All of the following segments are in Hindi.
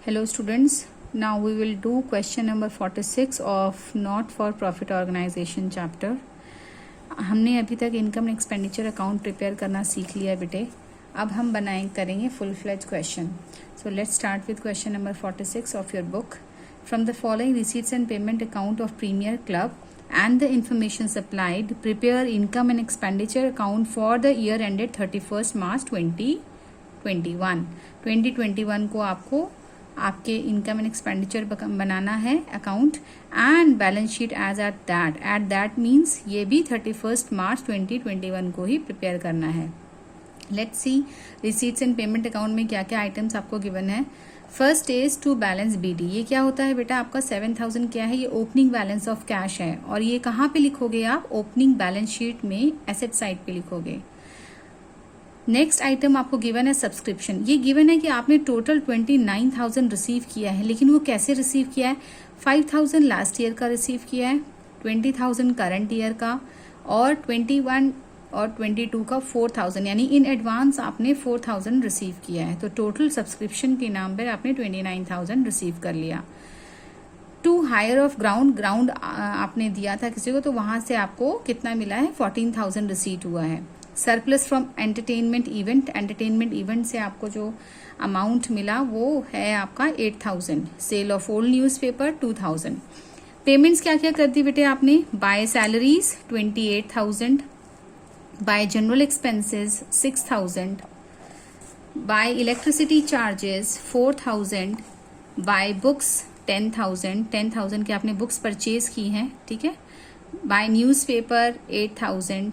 Hello students, now we will do question number 46 of not for profit organization chapter. हमने अभी तक इनकम एक्सपेंडिचर अकाउंट प्रिपेयर करना सीख लिया बेटे. अब हम करेंगे full fledged question. So let's start with question number 46 of your book. From the following receipts and payment account of premier club and the information supplied, prepare income and expenditure account for the year ended 31st March 2021. 2021 को आपको आपके इनकम एंड एक्सपेंडिचर बनाना है account and balance sheet as at that means ये भी 31st मार्च 2021 को ही प्रिपेयर करना है. Let's see receipts and payment account में क्या क्या आइटम्स आपको गिवन है. First is to balance BD. ये क्या होता है बेटा, आपका 7000 क्या है, ये ओपनिंग बैलेंस ऑफ कैश है और ये कहाँ पे लिखोगे आप, ओपनिंग बैलेंस शीट में एसेट साइड पे लिखोगे. नेक्स्ट आइटम आपको गिवन है सब्सक्रिप्शन. ये गिवन है कि आपने टोटल 29,000 रिसीव किया है, लेकिन वो कैसे रिसीव किया है, 5,000 लास्ट ईयर का रिसीव किया है, 20,000 करंट ईयर का और 21 और 22 का 4,000, यानी इन एडवांस आपने 4,000 रिसीव किया है. तो टोटल सब्सक्रिप्शन के नाम पर आपने 29,000 रिसीव कर लिया. टू हायर ऑफ ग्राउंड आपने दिया था किसी को, तो वहां से आपको कितना मिला है, 14,000 रिसीट हुआ है. सरप्लस फ्रॉम एंटरटेनमेंट इवेंट से आपको जो अमाउंट मिला वो है आपका 8,000. Sale of old newspaper 2,000. Payments क्या क्या कर दी बेटे आपने, by salaries 28,000, by general expenses 6,000, by electricity charges 4,000, by books 10,000 के आपने बुक्स परचेज की हैं, ठीक है. By newspaper 8,000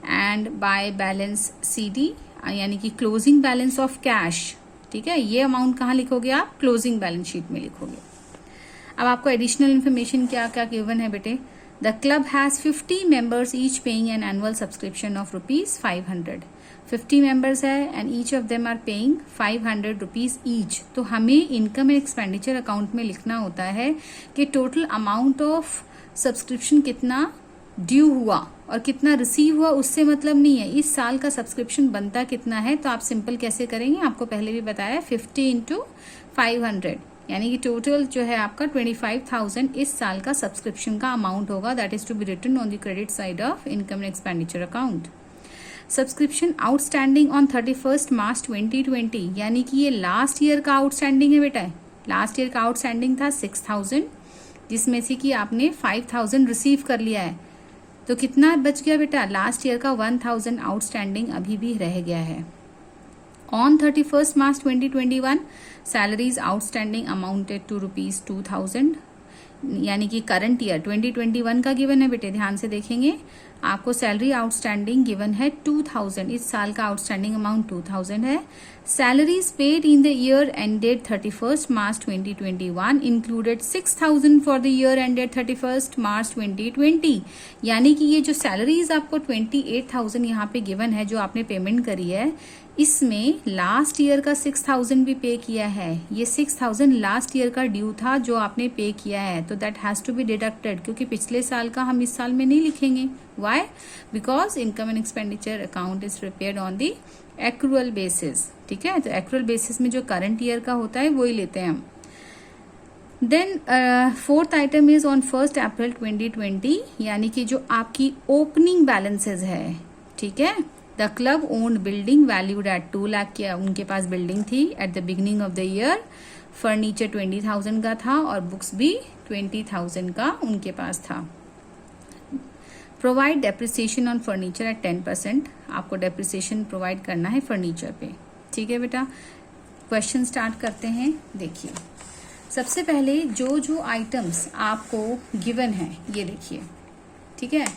and by balance CD यानी कि क्लोजिंग बैलेंस ऑफ कैश, ठीक है. ये अमाउंट कहाँ लिखोगे आप, क्लोजिंग बैलेंस शीट में लिखोगे. अब आपको एडिशनल इन्फॉर्मेशन क्या क्या गिवन है बेटे. The club has 50 members each paying an annual subscription of ₹500. 50 members है and each of them are paying ₹500 each. तो हमें इनकम एंड एक्सपेंडिचर अकाउंट में लिखना होता है कि टोटल अमाउंट ऑफ सब्सक्रिप्शन कितना ड्यू हुआ और कितना रिसीव हुआ, उससे मतलब नहीं है इस साल का सब्सक्रिप्शन बनता कितना है. तो आप सिंपल कैसे करेंगे, आपको पहले भी बताया 50 इंटू 500, यानी कि टोटल जो है आपका 25,000 इस साल का सब्सक्रिप्शन का अमाउंट होगा. That is to be written on the credit side of income and expenditure account. Subscription outstanding on 31st March 2020, यानी कि ये लास्ट ईयर का आउटस्टैंडिंग है बेटा. लास्ट ईयर का आउटस्टैंडिंग था 6,000, जिसमें से कि आपने 5,000 रिसीव कर लिया है. तो कितना बच गया बेटा, लास्ट ईयर का 1,000 आउटस्टैंडिंग अभी भी रह गया है. On 31st March 2021 salaries outstanding amounted to ₹2,000, यानी कि करंट ईयर 2021 का गिवन है बेटे. ध्यान से देखेंगे, आपको सैलरी आउटस्टैंडिंग गिवन है 2,000, इस साल का आउटस्टैंडिंग अमाउंट 2,000 है. Salaries paid in the year ended 31st March 2021 included 6,000 for the year ended 31st March 2020, यानी कि ये जो सैलरीज आपको 28,000 यहाँ पे गिवन है जो आपने पेमेंट करी है, इसमें लास्ट ईयर का 6,000 भी पे किया है. ये 6,000 लास्ट ईयर का ड्यू था जो आपने पे किया है, तो that has to be deducted, क्योंकि पिछले साल का हम इस साल में नहीं लिखेंगे. Why, because income and expenditure account is prepared on the accrual basis, ठीक है. तो एक्रूअल बेसिस में जो करंट ईयर का होता है वही लेते हैं हम. Then fourth item is on 1st April 2020, यानी कि जो आपकी ओपनिंग बैलेंसेज है, ठीक है. The club owned building valued at 2 lakh की उनके पास बिल्डिंग थी at the beginning of the year. Furniture 20,000 का था और बुक्स भी 20,000 का उनके पास था. Provide depreciation on furniture at 10%. आपको डेप्रिसिएशन प्रोवाइड करना है फर्नीचर पे, ठीक है बेटा. क्वेश्चन स्टार्ट करते हैं. देखिए, सबसे पहले जो आइटम्स आपको गिवन है ये देखिए, ठीक है.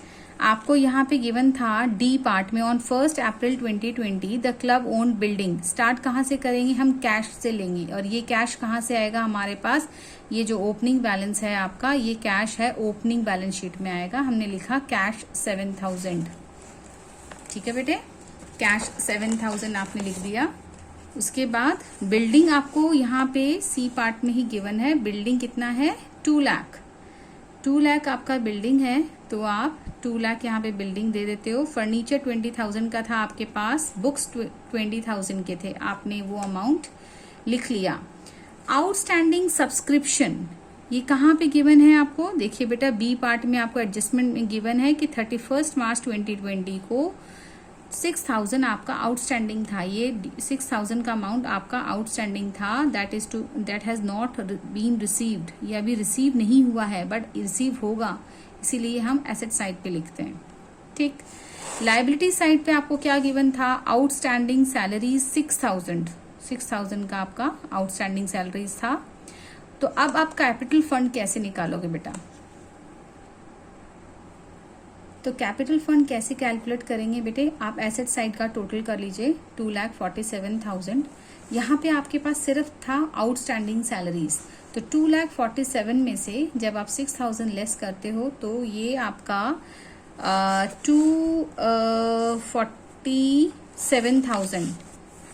आपको यहाँ पे गिवन था डी पार्ट में on 1st April 2020 the club owned building. Start कहाँ से करेंगे, हम कैश से लेंगे, और ये कैश कहाँ से आएगा हमारे पास, ये जो ओपनिंग बैलेंस है आपका, ये कैश है ओपनिंग बैलेंस शीट में आएगा. हमने लिखा कैश 7,000, ठीक है बेटे. कैश 7,000 आपने लिख दिया. उसके बाद बिल्डिंग आपको यहाँ पे सी पार्ट में ही गिवन है. बिल्डिंग कितना है, 2 लाख. 2 लाख आपका बिल्डिंग है, तो आप 2 लाख यहाँ पे बिल्डिंग दे देते हो. फर्नीचर 20,000 का था आपके पास, बुक्स 20,000 के थे, आपने वो अमाउंट लिख लिया. आउटस्टैंडिंग सब्सक्रिप्शन ये कहाँ पे गिवन है आपको? देखिए बेटा बी पार्ट में आपको एडजस्टमेंट में गिवन है कि 31 मार्च 2020 को 6000 आपका आउटस्टैंडिंग था। ये 6000 का अमाउंट आपका आउटस्टैंडिंग था, that has not been received, ये अभी रिसीव नहीं हुआ है बट रिसीव होगा, इसीलिए हम एसेट साइड पे लिखते हैं। ठीक, लायबिलिटी साइड पे आपको क्या गिवन था? आउटस्टैंडिंग सैलरी 6000 का आपका आउटस्टैंडिंग सैलरीज था। तो अब आप कैपिटल फंड कैसे निकालोगे बेटा? तो कैपिटल फंड कैसे कैलकुलेट करेंगे बेटे? आप एसेट साइड का टोटल कर लीजिए 2,47,000। यहाँ पे आपके पास सिर्फ था आउटस्टैंडिंग सैलरीज, तो 2,47,000 में से जब आप 6,000 लेस करते हो तो ये आपका 247,000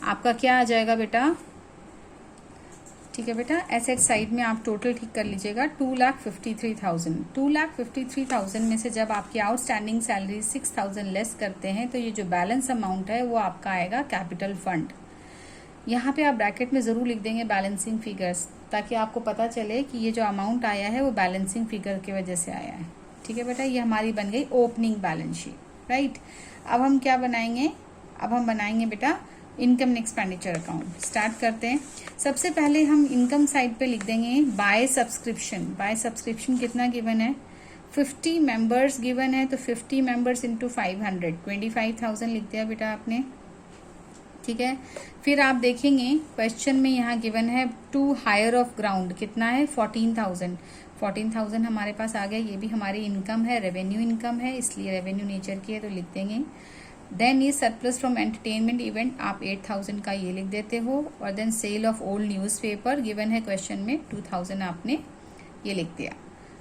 आपका क्या आ जाएगा बेटा? ठीक है बेटा, एसेट साइड में आप टोटल ठीक कर लीजिएगा 2,53,000। 2,53,000 में से जब आपकी आउटस्टैंडिंग सैलरी 6,000 लेस करते हैं तो ये जो बैलेंस अमाउंट है वो आपका आएगा कैपिटल फंड। यहाँ पे आप ब्रैकेट में जरूर लिख देंगे बैलेंसिंग फिगर्स, ताकि आपको पता चले कि ये जो अमाउंट आया है वो बैलेंसिंग फिगर की वजह से आया है। ठीक है बेटा, ये हमारी बन गई ओपनिंग बैलेंस शीट, राइट। अब हम क्या बनाएंगे? अब हम बनाएंगे बेटा income and expenditure account. Start करते हैं। सबसे पहले हम इनकम साइड पे लिख देंगे बाय सब्सक्रिप्शन। बाय सब्सक्रिप्शन कितना गिवन है? 50 मेंबर्स गिवन है, तो 50 मेंबर्स इंटू 500 25,000 लिख दिया बेटा आपने। ठीक है, फिर आप देखेंगे क्वेश्चन में यहाँ गिवन है टू हायर ऑफ ग्राउंड, कितना है? 14,000। 14,000 हमारे पास आ गया, ये भी हमारी इनकम है, रेवेन्यू इनकम है, इसलिए रेवेन्यू नेचर की है तो लिख देंगे। देन ये सरप्लस फ्रॉम एंटरटेनमेंट इवेंट आप 8,000 का ये लिख देते हो, और then sale of old newspaper given है क्वेश्चन में 2,000 आपने ये लिख दिया।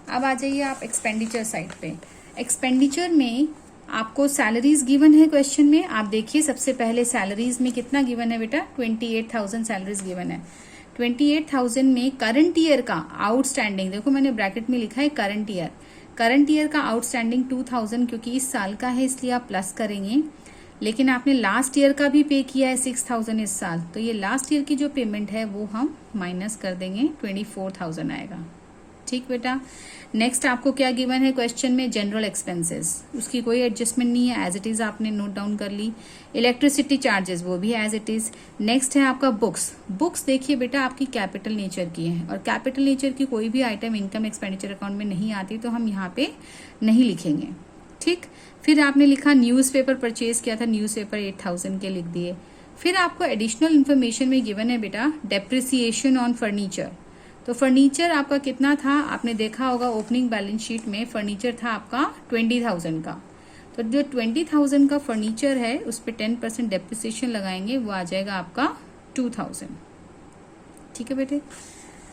अब आ जाइए आप एक्सपेंडिचर साइड पे। एक्सपेंडिचर में आपको सैलरीज गिवन है क्वेश्चन में। आप देखिए सबसे पहले सैलरीज में कितना गिवन है बेटा? 28,000 सैलरीज गिवन है। 28,000 में करंट ईयर का आउटस्टैंडिंग, देखो मैंने ब्रैकेट में लिखा है करंट ईयर। करंट ईयर का आउटस्टैंडिंग 2,000, क्योंकि इस साल का है इसलिए आप प्लस करेंगे, लेकिन आपने लास्ट ईयर का भी पे किया है 6,000 इस साल, तो ये लास्ट ईयर की जो पेमेंट है वो हम माइनस कर देंगे, 24,000 आएगा। ठीक बेटा, नेक्स्ट आपको क्या गिवन है क्वेश्चन में? जनरल एक्सपेंसेस, उसकी कोई एडजस्टमेंट नहीं है, एज इट इज आपने नोट डाउन कर ली। इलेक्ट्रिसिटी चार्जेस वो भी एज इट इज। नेक्स्ट है आपका बुक्स। बुक्स देखिए बेटा आपकी कैपिटल नेचर की है, और कैपिटल नेचर की कोई भी आइटम इनकम एक्सपेंडिचर अकाउंट में नहीं आती, तो हम यहाँ पे नहीं लिखेंगे। ठीक, फिर आपने लिखा न्यूज़पेपर परचेज किया था, न्यूज़पेपर 8,000 के लिख दिए। फिर आपको एडिशनल इन्फॉर्मेशन में गिवन है बेटा डेप्रिसिएशन ऑन फर्नीचर। तो फर्नीचर आपका कितना था? आपने देखा होगा ओपनिंग बैलेंस शीट में फर्नीचर था आपका 20,000 का, तो जो 20,000 का फर्नीचर है उस पर 10% डेप्रिसिएशन लगाएंगे, वो आ जाएगा आपका 2,000। ठीक है बेटे,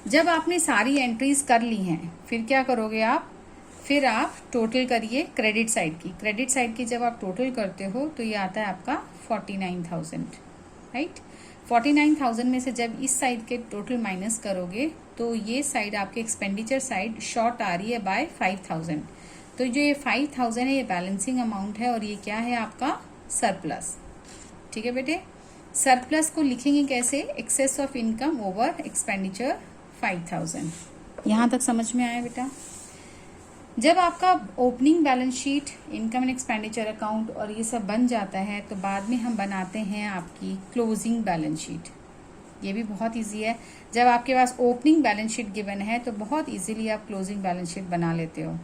जब आपने सारी एंट्रीज कर ली हैं फिर क्या करोगे आप? फिर आप टोटल करिए क्रेडिट साइड की। क्रेडिट साइड की जब आप टोटल करते हो तो ये आता है आपका 49,000, राइट। 49,000 में से जब इस साइड के टोटल माइनस करोगे तो ये साइड आपके एक्सपेंडिचर साइड शॉर्ट आ रही है बाय 5,000। तो जो ये 5,000 है ये बैलेंसिंग अमाउंट है, और ये क्या है आपका? सरप्लस। ठीक है बेटे, सरप्लस को लिखेंगे कैसे? Excess of income over expenditure 5,000। यहां तक समझ में आया बेटा? जब आपका opening balance sheet, income and expenditure account और ये सब बन जाता है तो बाद में हम बनाते हैं आपकी क्लोजिंग बैलेंस शीट। ये भी बहुत इजी है। जब आपके पास ओपनिंग बैलेंस शीट गिवन है तो बहुत इजीली आप क्लोजिंग बैलेंस शीट बना लेते हो।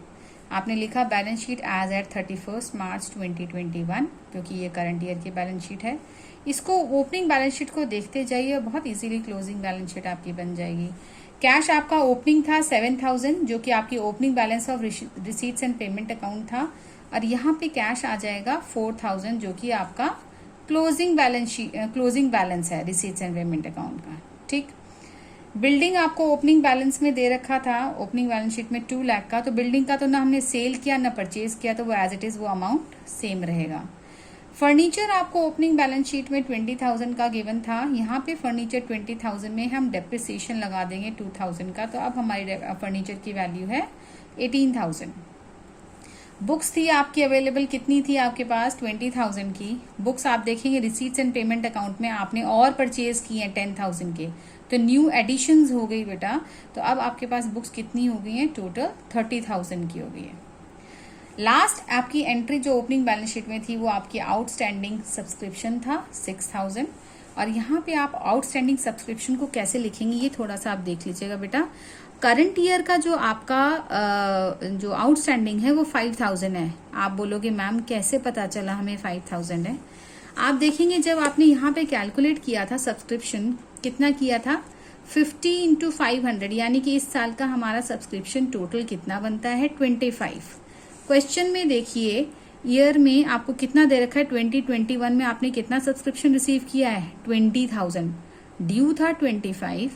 आपने लिखा बैलेंस शीट एज एट 31 मार्च 2021, क्योंकि ये करंट ईयर की बैलेंस शीट है। इसको ओपनिंग बैलेंस शीट को देखते जाइए और बहुत इजीली क्लोजिंग बैलेंस शीट आपकी बन जाएगी। कैश आपका ओपनिंग था 7,000, जो कि आपकी opening balance of receipts and payment account था, और यहाँ पे कैश आ जाएगा 4,000, जो कि आपका क्लोजिंग बैलेंस है रिसीट्स एंड पेमेंट अकाउंट का। ठीक, बिल्डिंग आपको ओपनिंग बैलेंस में दे रखा था, ओपनिंग बैलेंस शीट में 2 लाख का, तो बिल्डिंग का तो ना हमने सेल किया ना परचेज किया, तो वो एज इट इज वो अमाउंट सेम रहेगा। फर्नीचर आपको ओपनिंग बैलेंस शीट में 20,000 का गिवन था, यहाँ पे फर्नीचर 20,000 में हम डेप्रिसिएशन लगा देंगे 2,000 का, तो अब हमारी फर्नीचर की वैल्यू है 18,000। बुक्स थी आपकी अवेलेबल, कितनी थी आपके पास? 20,000 की बुक्स। आप देखेंगे रिसीट्स एंड पेमेंट अकाउंट में आपने और परचेज की है 10,000 के, तो न्यू एडिशंस हो गई बेटा। तो अब आपके पास बुक्स कितनी हो गई हैं, टोटल 30,000 की हो गई है। लास्ट आपकी एंट्री जो ओपनिंग बैलेंस शीट में थी वो आपकी आउटस्टैंडिंग सब्सक्रिप्शन था 6,000। और यहाँ पे आप आउटस्टैंडिंग सब्सक्रिप्शन को कैसे लिखेंगे ये थोड़ा सा आप देख लीजिएगा बेटा। करंट ईयर का जो आपका जो आउटस्टैंडिंग है वो 5,000 है। आप बोलोगे मैम कैसे पता चला हमें 5,000 है। आप देखेंगे जब आपने यहाँ पे कैलकुलेट किया था सब्सक्रिप्शन कितना किया था 50 इंटू 500, यानी कि इस साल का हमारा सब्सक्रिप्शन टोटल कितना बनता है 25। क्वेश्चन में देखिए ईयर में आपको कितना दे रखा है 2021 में आपने कितना सब्सक्रिप्शन रिसीव किया है 20,000, ड्यू था 25,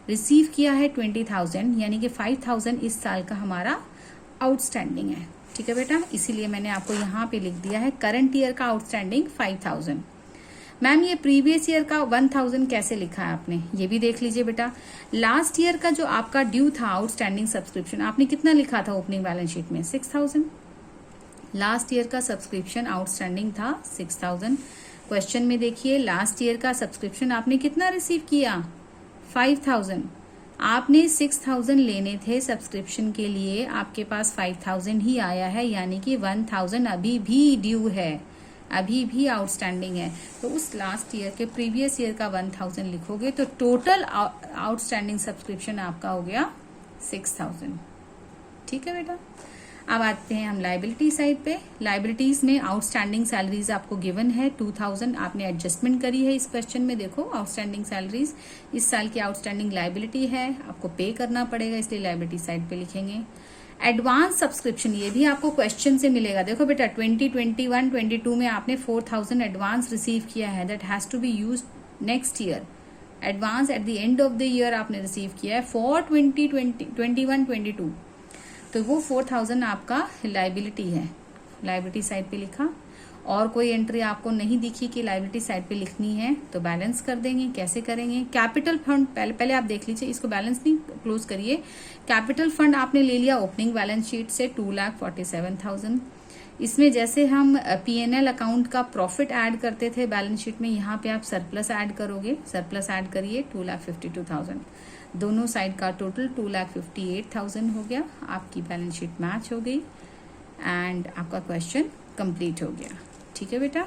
रिसीव किया है 20,000, यानी कि 5,000 इस साल का हमारा आउटस्टैंडिंग है। ठीक है बेटा, इसीलिए मैंने आपको यहाँ पे लिख दिया है करंट ईयर का आउटस्टैंडिंग 5,000। मैम ये प्रीवियस ईयर का 1,000 कैसे लिखा है आपने, ये भी देख लीजिए बेटा। लास्ट ईयर का जो आपका ड्यू था आउटस्टैंडिंग सब्सक्रिप्शन आपने कितना लिखा था ओपनिंग बैलेंस शीट में 6,000। लास्ट ईयर का सब्सक्रिप्शन आउटस्टैंडिंग था 6,000। क्वेश्चन में देखिए लास्ट ईयर का सब्सक्रिप्शन आपने कितना रिसीव किया 5,000। आपने 6,000 लेने थे सब्सक्रिप्शन के लिए, आपके पास 5,000 ही आया है, यानी कि 1,000 अभी भी ड्यू है, अभी भी आउटस्टैंडिंग है। तो उस लास्ट ईयर के प्रीवियस ईयर का 1,000 लिखोगे तो टोटल आउटस्टैंडिंग सब्सक्रिप्शन आपका हो गया 6,000। ठीक है बेटा, अब आते हैं हम लाइबिलिटी साइड पे। लाइबिलिटीज में आउटस्टैंडिंग सैलरीज आपको गिवन है 2,000, आपने एडजस्टमेंट करी है इस क्वेश्चन में। देखो आउटस्टैंडिंग सैलरीज इस साल की आउटस्टैंडिंग लाइबिलिटी है, आपको पे करना पड़ेगा, इसलिए लाइबिलिटी साइड पे लिखेंगे। एडवांस सब्सक्रिप्शन ये भी आपको क्वेश्चन से मिलेगा। देखो बेटा 2021-22 में आपने 4,000 एडवांस रिसीव किया है, that has to be use next year. Advance at the end of the year आपने रिसीव किया है फॉर 2021-22, तो वो 4,000 आपका लाइबिलिटी है, लाइबिलिटी साइड पे लिखा। और कोई एंट्री आपको नहीं दिखी कि लाइबिलिटी साइड पे लिखनी है तो बैलेंस कर देंगे। कैसे करेंगे, कैपिटल फंड पहले आप देख लीजिए, इसको बैलेंस नहीं क्लोज करिए। कैपिटल फंड आपने ले लिया ओपनिंग बैलेंस शीट से 2,47,000। इसमें जैसे हम P&L अकाउंट का प्रॉफिट ऐड करते थे बैलेंस शीट में, यहाँ पे आप सरप्लस ऐड करोगे, सरप्लस ऐड करिए 2,52,000। दोनों साइड का टोटल 2,58,000 हो गया। आपकी बैलेंस शीट मैच हो गई एंड आपका क्वेश्चन कंप्लीट हो गया। ठीक है बेटा।